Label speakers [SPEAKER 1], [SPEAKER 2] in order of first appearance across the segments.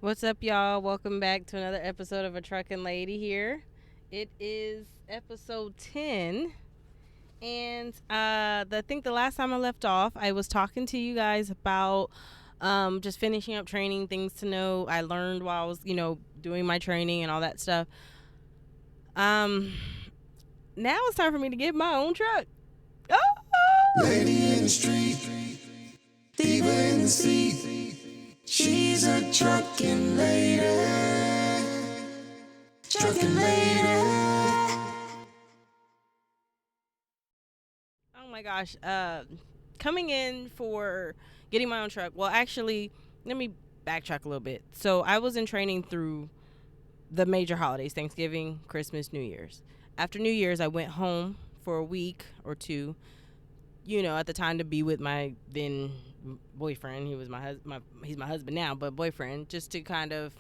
[SPEAKER 1] What's up, y'all? Welcome back to another episode of A Truckin Lady here. It is episode 10. And I think the last time I left off, I was talking to you guys about just finishing up training, things to know I learned while I was, doing my training and all that stuff. Um, Now it's time for me to get my own truck. Oh!
[SPEAKER 2] Lady in the street, diva in the seat. She's a truckin' lady, truckin' lady.
[SPEAKER 1] Oh my gosh. Coming in for getting my own truck. Well, actually, let me backtrack a little bit. So I was in training through the major holidays, Thanksgiving, Christmas, New Year's. After New Year's, I went home for a week or two, at the time to be with my then boyfriend. He was he's my husband now, but boyfriend, just to kind of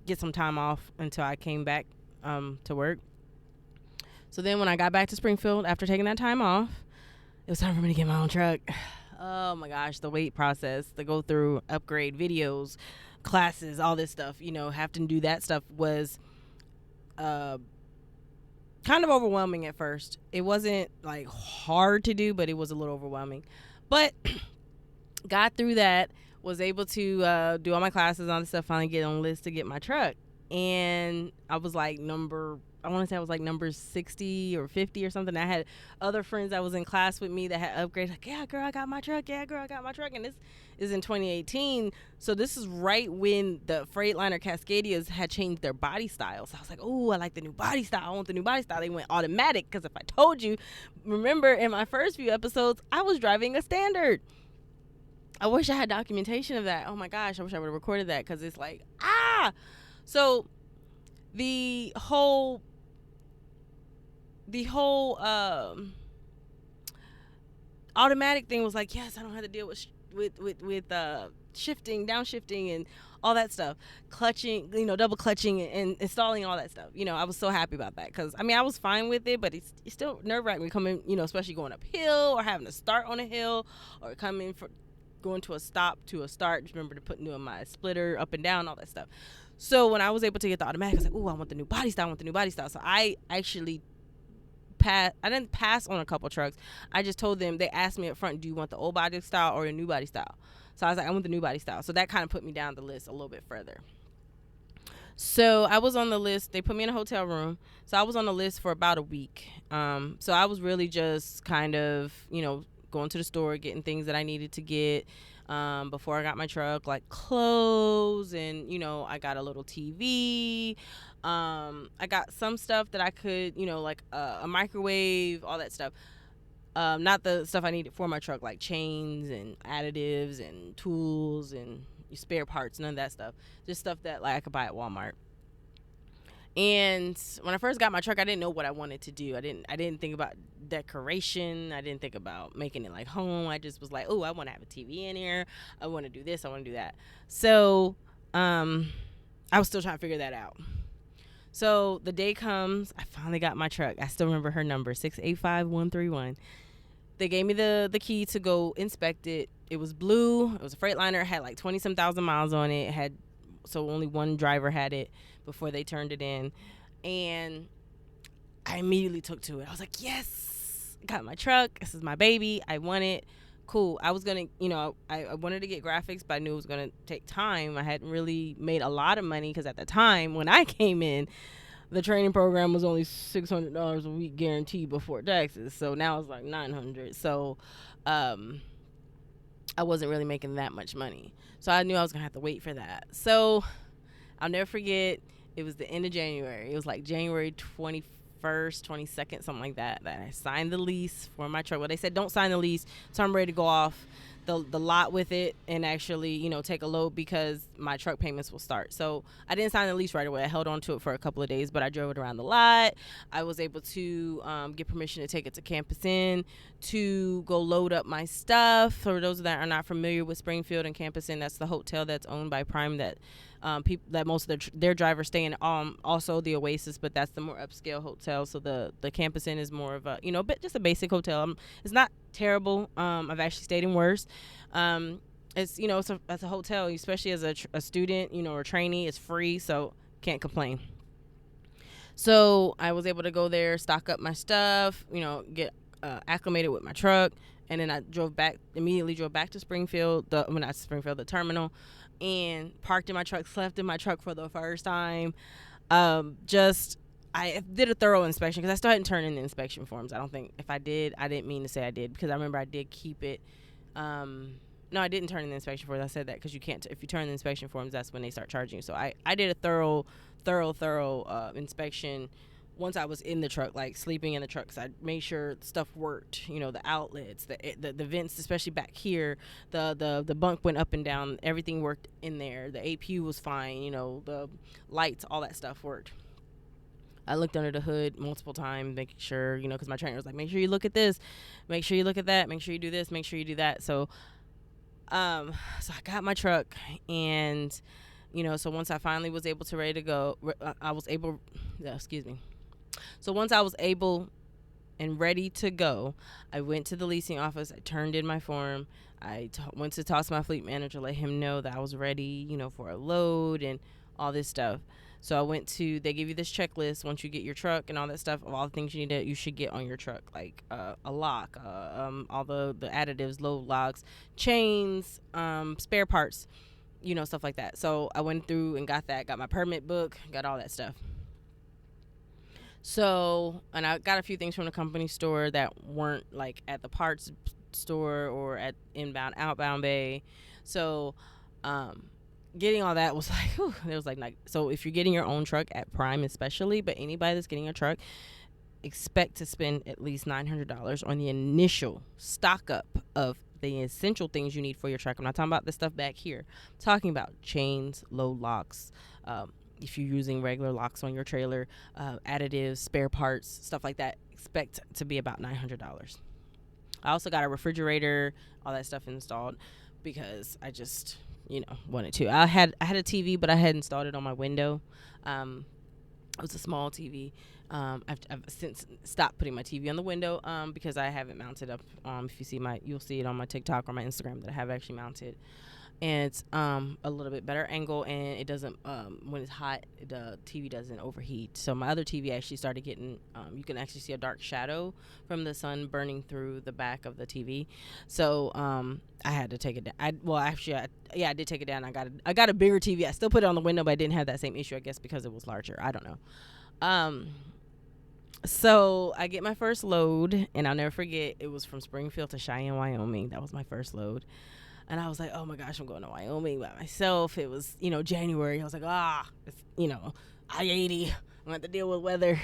[SPEAKER 1] get some time off until I came back to work. So then when I got back to Springfield after taking that time off, it was time for me to get my own truck. Oh my gosh, the wait process, the go through, upgrade videos, classes, all this stuff, having to do that stuff was uh, kind of overwhelming at first. It wasn't like hard to do, but it was a little overwhelming. But got through that, was able to do all my classes on the stuff, finally get on the list to get my truck. And I was like I want to say I was like number 60 or 50 or something. I had other friends that was in class with me that had upgraded, like, yeah, girl, I got my truck. Yeah, girl, I got my truck. And this is in 2018. So this is right when the Freightliner Cascadias had changed their body style. So I was like, oh, I like the new body style. I want the new body style. They went automatic because if I told you, remember in my first few episodes, I was driving a standard. I wish I had documentation of that. Oh my gosh, I wish I would have recorded that because it's like, So the whole automatic thing was like, yes, I don't have to deal with shifting, downshifting, and all that stuff, clutching, double clutching and installing all that stuff. I was so happy about that because I was fine with it, but it's still nerve wracking coming, especially going uphill or having to start on a hill or coming for going to a stop to a start. Just remember to put doing my splitter up and down, all that stuff. So when I was able to get the automatic, I was like, oh, I want the new body style. So I actually I didn't pass on a couple trucks. I just told them, they asked me up front, do you want the old body style or a new body style? So I was like, I want the new body style. So that kind of put me down the list a little bit further. So I was on the list. They put me in a hotel room. So I was on the list for about a week. So I was really just kind of, going to the store, getting things that I needed to get before I got my truck, like clothes, and I got a little TV. I got some stuff that I could, like a microwave, all that stuff. Not the stuff I needed for my truck, like chains and additives and tools and spare parts, none of that stuff. Just stuff that like I could buy at Walmart. And when I first got my truck, I didn't know what I wanted to do. I didn't think about decoration. I didn't think about making it like home. I just was like, oh, I want to have a TV in here. I want to do this. I want to do that. So I was still trying to figure that out. So the day comes, I finally got my truck. I still remember her number, 685131. They gave me the key to go inspect it. It was blue. It was a Freightliner. It had like 20-some thousand miles on it. So only one driver had it before they turned it in. And I immediately took to it. I was like, yes, I got my truck. This is my baby. I want it. Cool. I was going to, I wanted to get graphics, but I knew it was going to take time. I hadn't really made a lot of money because at the time when I came in, the training program was only $600 a week guaranteed before taxes. So now it's like $900. So I wasn't really making that much money. So I knew I was going to have to wait for that. So I'll never forget, it was the end of January. It was like January 21st, 22nd, something like that I signed the lease for my truck. Well, they said don't sign the lease, so I'm ready to go off the lot with it and actually, take a load because my truck payments will start. So I didn't sign the lease right away. I held on to it for a couple of days, but I drove it around the lot. I was able to get permission to take it to Campus Inn to go load up my stuff. For those that are not familiar with Springfield and Campus Inn, that's the hotel that's owned by Prime that people that most of their drivers stay in. Also the Oasis, but that's the more upscale hotel. So the Campus Inn is more of a just a basic hotel. It's not terrible. I've actually stayed in worse. It's it's a hotel, especially as a student, or a trainee. It's free, so can't complain. So I was able to go there, stock up my stuff, get acclimated with my truck, and then I immediately drove back to Springfield, not Springfield, the terminal, and parked in my truck, slept in my truck for the first time. Just I did a thorough inspection because I still hadn't turned in the inspection forms. I don't think if I did, I didn't mean to say I did because I remember I did keep it. No, I didn't turn in the inspection forms. I said that because you can't. If you turn in the inspection forms, that's when they start charging you. So I did a thorough inspection once I was in the truck, like sleeping in the truck. Cause I made sure stuff worked. The outlets, the vents, especially back here. The bunk went up and down. Everything worked in there. The APU was fine. The lights, all that stuff worked. I looked under the hood multiple times, making sure, because my trainer was like, make sure you look at this, make sure you look at that, make sure you do this, make sure you do that. So I got my truck, and so once I finally was able to ready to go, I was able, excuse me. So once I was able and ready to go, I went to the leasing office. I turned in my form. Went to toss my fleet manager, let him know that I was ready, for a load and all this stuff. So I went to. They give you this checklist once you get your truck and all that stuff of all the things you should get on your truck, like a lock, all the additives, load locks, chains, spare parts, stuff like that. So I went through and got that, got my permit book, got all that stuff. So, and I got a few things from the company store that weren't like at the parts store or at inbound, outbound bay. So, getting all that was like, whew, it was like, so if you're getting your own truck at Prime, especially, but anybody that's getting a truck, expect to spend at least $900 on the initial stock up of the essential things you need for your truck. I'm not talking about the stuff back here. I'm talking about chains, load locks, if you're using regular locks on your trailer, additives, spare parts, stuff like that, expect to be about $900. I also got a refrigerator, all that stuff installed because I just, wanted to. I had a TV, but I had installed it on my window. It was a small TV. I've since stopped putting my TV on the window because I haven't mounted up. If you see you'll see it on my TikTok or my Instagram that I have actually mounted. And it's a little bit better angle, and it doesn't when it's hot, the TV doesn't overheat. So my other TV actually started getting you can actually see a dark shadow from the sun burning through the back of the TV. So I had to take it down. I did take it down. I got a bigger TV. I still put it on the window, but I didn't have that same issue, I guess, because it was larger. I don't know. So I get my first load, and I'll never forget, it was from Springfield to Cheyenne, Wyoming. That was my first load. And I was like, oh my gosh, I'm going to Wyoming by myself. It was, January. I was like, it's, I-80. I'm going to have to deal with weather.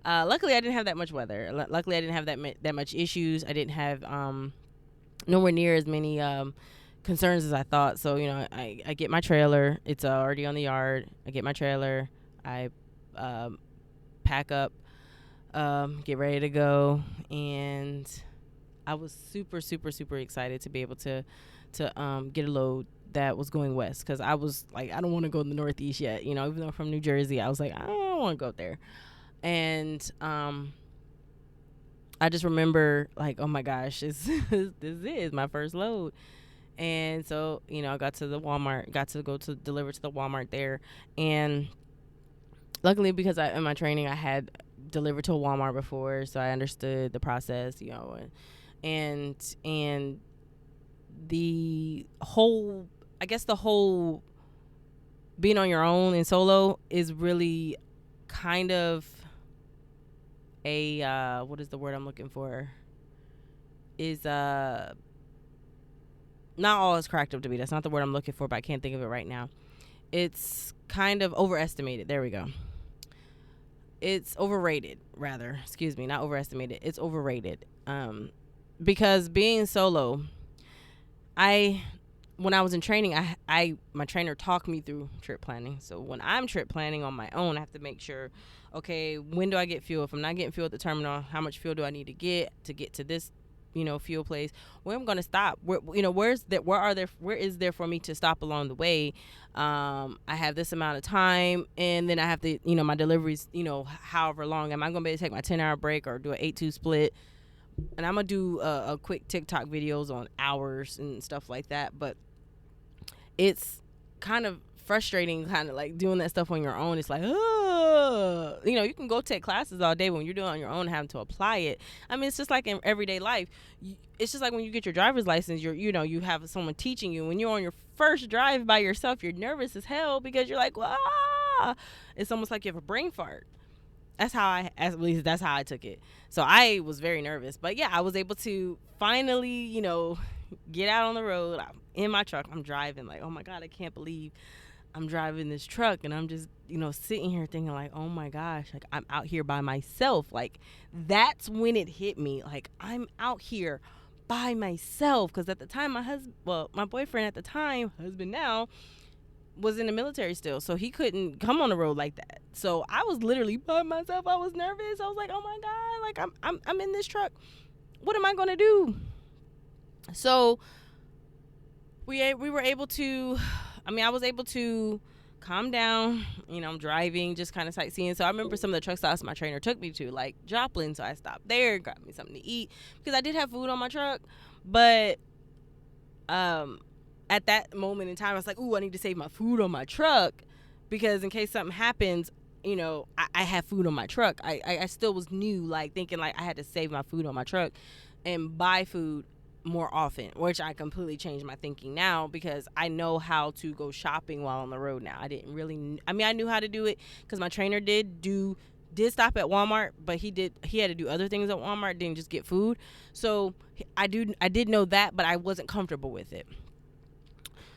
[SPEAKER 1] Luckily, I didn't have that much weather. Luckily, I didn't have that much issues. I didn't have nowhere near as many concerns as I thought. So, I get my trailer. It's already on the yard. I get my trailer. I pack up, get ready to go. And I was super, super, super excited to be able to get a load that was going west, because I was like, I don't want to go in the Northeast yet, even though I'm from New Jersey. I was like, I don't want to go there. And I just remember like, oh my gosh, this is my first load. And so, I got to the Walmart, got to go to deliver to the Walmart there. And luckily, because in my training, I had delivered to a Walmart before, so I understood the process, and the whole being on your own and solo is really kind of a what is the word I'm looking for, is not all is cracked up to be. That's not the word I'm looking for, but I can't think of it right now. It's kind of overestimated. There we go. It's overrated, rather. Excuse me, not overestimated. It's overrated. Because being solo, when I was in training, my trainer talked me through trip planning. So when I'm trip planning on my own, I have to make sure, okay, when do I get fuel? If I'm not getting fuel at the terminal, how much fuel do I need to get to this, fuel place? Where I'm going to stop? Where is there for me to stop along the way? I have this amount of time, and then I have to, my deliveries, however long. Am I going to be able to take my 10-hour break or do an 8-2 split? And I'm going to do a quick TikTok videos on hours and stuff like that. But it's kind of frustrating, kind of like doing that stuff on your own. It's like, oh, you can go take classes all day, but when you're doing it on your own, having to apply it. I mean, it's just like in everyday life. It's just like when you get your driver's license, you have someone teaching you. When you're on your first drive by yourself, you're nervous as hell because you're like, ah, it's almost like you have a brain fart. At least that's how I took it. So I was very nervous, but yeah, I was able to finally, get out on the road. I'm in my truck. I'm driving like, oh my God, I can't believe I'm driving this truck. And I'm just, sitting here thinking like, oh my gosh, like I'm out here by myself. Like that's when it hit me. Like I'm out here by myself. Cause at the time my boyfriend at the time, husband now, was in the military still, so he couldn't come on the road like that. So I was literally by myself. I was nervous. I was like, oh my God, like I'm in this truck. What am I gonna do? So we were able to, I was able to calm down. I'm driving, just kind of sightseeing. So I remember some of the truck stops my trainer took me to, like Joplin. So I stopped there, got me something to eat because I did have food on my truck, but at that moment in time, I was like, ooh, I need to save my food on my truck because in case something happens, I have food on my truck. I still was new, like thinking like I had to save my food on my truck and buy food more often, which I completely changed my thinking now because I know how to go shopping while on the road now. I knew how to do it because my trainer did stop at Walmart, but he had to do other things at Walmart, didn't just get food. So I did know that, but I wasn't comfortable with it.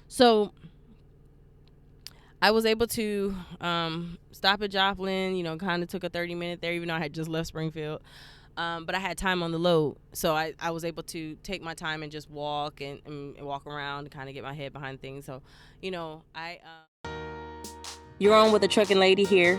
[SPEAKER 1] So I was able to stop at Joplin, kind of took a 30-minute there, even though I had just left Springfield. But I had time on the load. So I was able to take my time and just walk and walk around and kind of get my head behind things. So, You're on with A Truckin Lady here.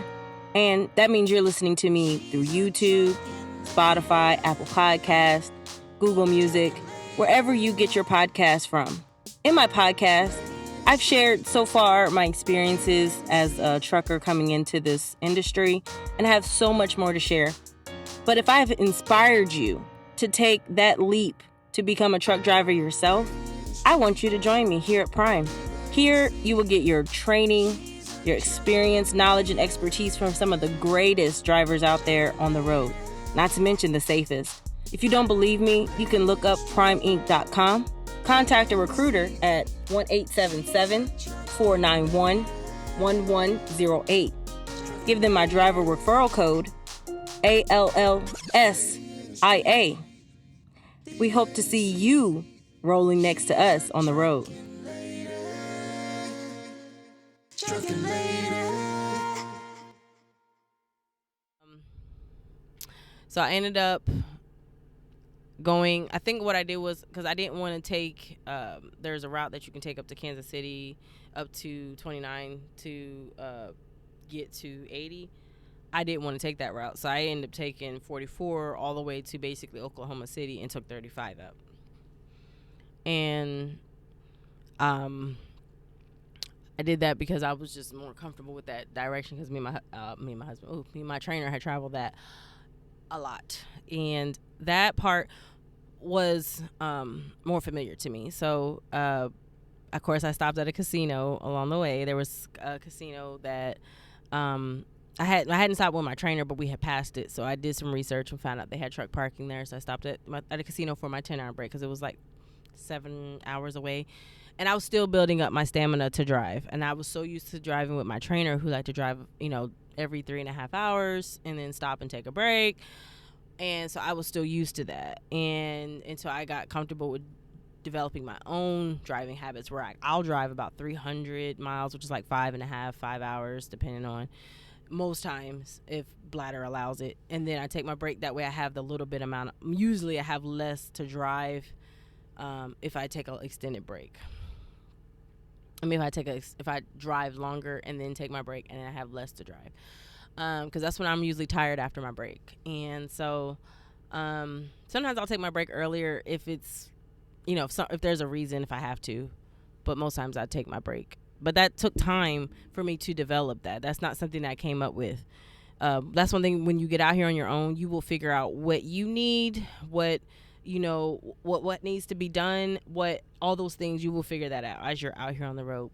[SPEAKER 1] And that means you're listening to me through YouTube, Spotify, Apple Podcasts, Google Music, wherever you get your podcast from. In my podcast, I've shared so far my experiences as a trucker coming into this industry, and I have so much more to share. But if I have inspired you to take that leap to become a truck driver yourself, I want you to join me here at Prime. Here, you will get your training, your experience, knowledge, and expertise from some of the greatest drivers out there on the road, not to mention the safest. If you don't believe me, you can look up primeinc.com. Contact a recruiter at 1-877-491-1108. Give them my driver referral code, ALLSIA. We hope to see you rolling next to us on the road. So I ended up going, I think what I did was, because I didn't want to take, there's a route that you can take up to Kansas City, up to 29 to get to 80. I didn't want to take that route, so I ended up taking 44 all the way to basically Oklahoma City and took 35 up. And I did that because I was just more comfortable with that direction because me and my trainer had traveled that a lot, and that part was more familiar to me. So of course I stopped at a casino along the way. There was a casino that I hadn't stopped with my trainer, but we had passed it. So I did some research and found out they had truck parking there. So I stopped at a casino for my 10-hour break because it was like 7 hours away. And I was still building up my stamina to drive. And I was so used to driving with my trainer who liked to drive, every 3.5 hours and then stop and take a break. And so I was still used to that. And so I got comfortable with developing my own driving habits where I'll drive about 300 miles, which is like 5 hours, depending on most times if bladder allows it. And then I take my break. That way I have the little bit amount usually I have less to drive if I take an extended break. If I drive longer and then take my break, and then I have less to drive, because that's when I'm usually tired after my break. And so sometimes I'll take my break earlier if it's if there's a reason, if I have to, but most times I take my break. But that took time for me to develop that. That's not something that I came up with. That's one thing, when you get out here on your own, you will figure out what you need, what what needs to be done, what all those things, you will figure that out as you're out here on the road.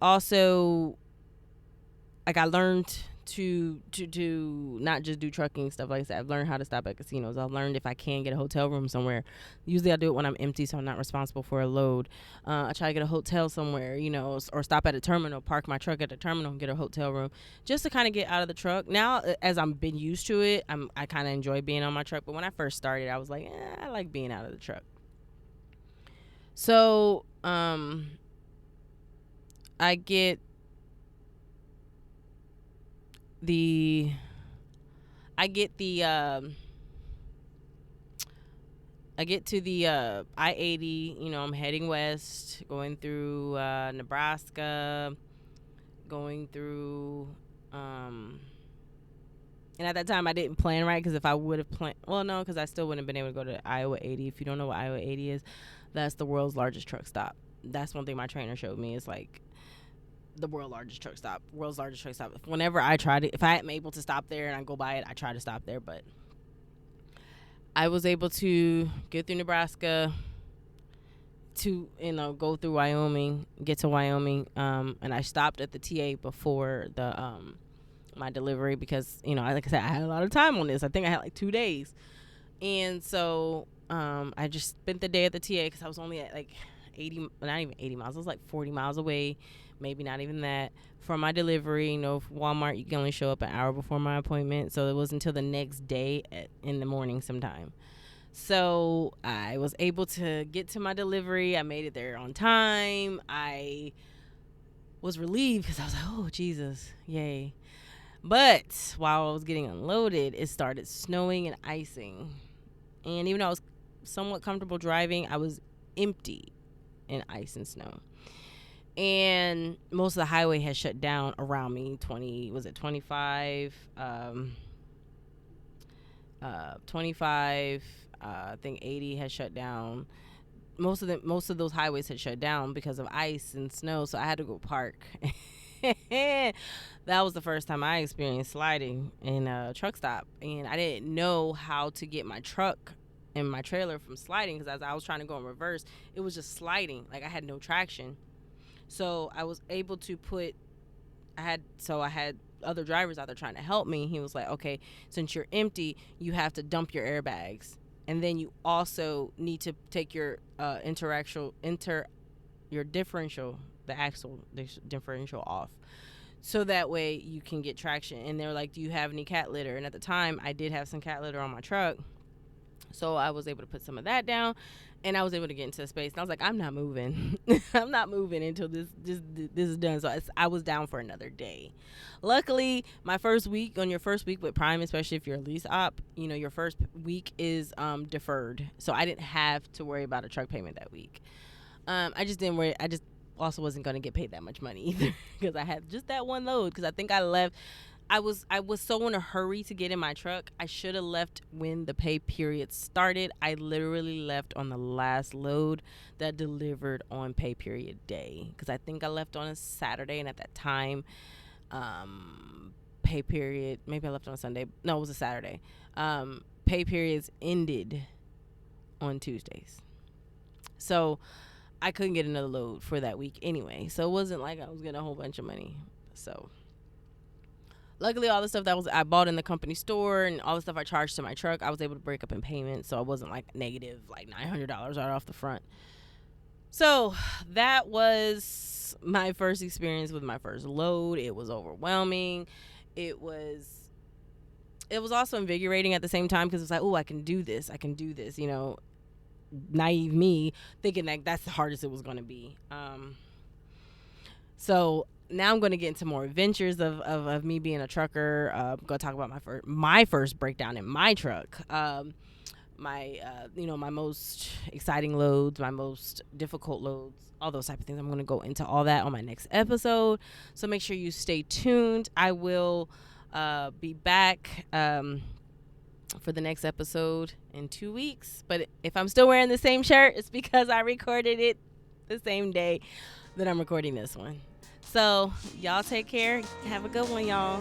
[SPEAKER 1] Also, like, I learned to not just do trucking stuff like that. I've learned how to stop at casinos. I've learned if I can get a hotel room somewhere. Usually I do it when I'm empty, so I'm not responsible for a load. I try to get a hotel somewhere, or stop at a terminal, park my truck at the terminal and get a hotel room, just to kind of get out of the truck. Now, as I'm been used to it, I kind of enjoy being on my truck. But when I first started, I was like, I like being out of the truck. So I get the I get to the I-80. I'm heading west, going through Nebraska, going through and at that time I didn't plan right, because if I would have planned, well, no, because I still wouldn't have been able to go to Iowa 80. If you don't know what Iowa 80 is, that's the world's largest truck stop. That's one thing my trainer showed me. It's like the world's largest truck stop. Whenever I tried it, if I am able to stop there and I go by it, I try to stop there. But I was able to get through Nebraska to go through Wyoming, get to Wyoming, and I stopped at the TA before the my delivery, because like I said, I had a lot of time on this. I think I had like 2 days, and so I just spent the day at the TA, because I was only at like 80, not even 80 miles. I was like 40 miles away, maybe not even that, from my delivery. Walmart, you can only show up an hour before my appointment, so it was until the next day in the morning sometime. So I was able to get to my delivery. I made it there on time. I was relieved, because I was like, oh, Jesus, yay. But while I was getting unloaded, it started snowing and icing. And even though I was somewhat comfortable driving, I was empty in ice and snow. And most of the highway had shut down around me. 25? 25, I think 80 had shut down. Most of those highways had shut down because of ice and snow, so I had to go park. That was the first time I experienced sliding in a truck stop, and I didn't know how to get my truck and my trailer from sliding, because as I was trying to go in reverse, it was just sliding. Like, I had no traction. So I was able to I had other drivers out there trying to help me. He was like, okay, since you're empty, you have to dump your airbags, and then you also need to take your differential, the axle differential off, so that way you can get traction. And they were like, do you have any cat litter? And at the time, I did have some cat litter on my truck, so I was able to put some of that down, and I was able to get into the space. And I was like, I'm not moving. I'm not moving until this is done. So I was down for another day. Luckily, on your first week with Prime, especially if you're a lease op, your first week is deferred. So I didn't have to worry about a truck payment that week. I just didn't worry. I just also wasn't going to get paid that much money either, because I had just that one load, because I think I left. I was so in a hurry to get in my truck. I should have left when the pay period started. I literally left on the last load that delivered on pay period day, because I think I left on a Saturday, and at that time, pay period, maybe I left on a Sunday. No, it was a Saturday. Pay periods ended on Tuesdays. So I couldn't get another load for that week anyway. So it wasn't like I was getting a whole bunch of money. So luckily, all the stuff that I bought in the company store and all the stuff I charged to my truck, I was able to break up in payments, so I wasn't like negative like $900 right off the front. So that was my first experience with my first load. It was overwhelming. It was also invigorating at the same time, because it's like, oh, I can do this. Naive me thinking that that's the hardest it was going to be. So now I'm going to get into more adventures of me being a trucker. I'm going to talk about my first breakdown in my truck. My most exciting loads, my most difficult loads, all those type of things. I'm going to go into all that on my next episode. So make sure you stay tuned. I will be back for the next episode in 2 weeks. But if I'm still wearing the same shirt, it's because I recorded it the same day that I'm recording this one. So y'all take care. Have a good one, y'all.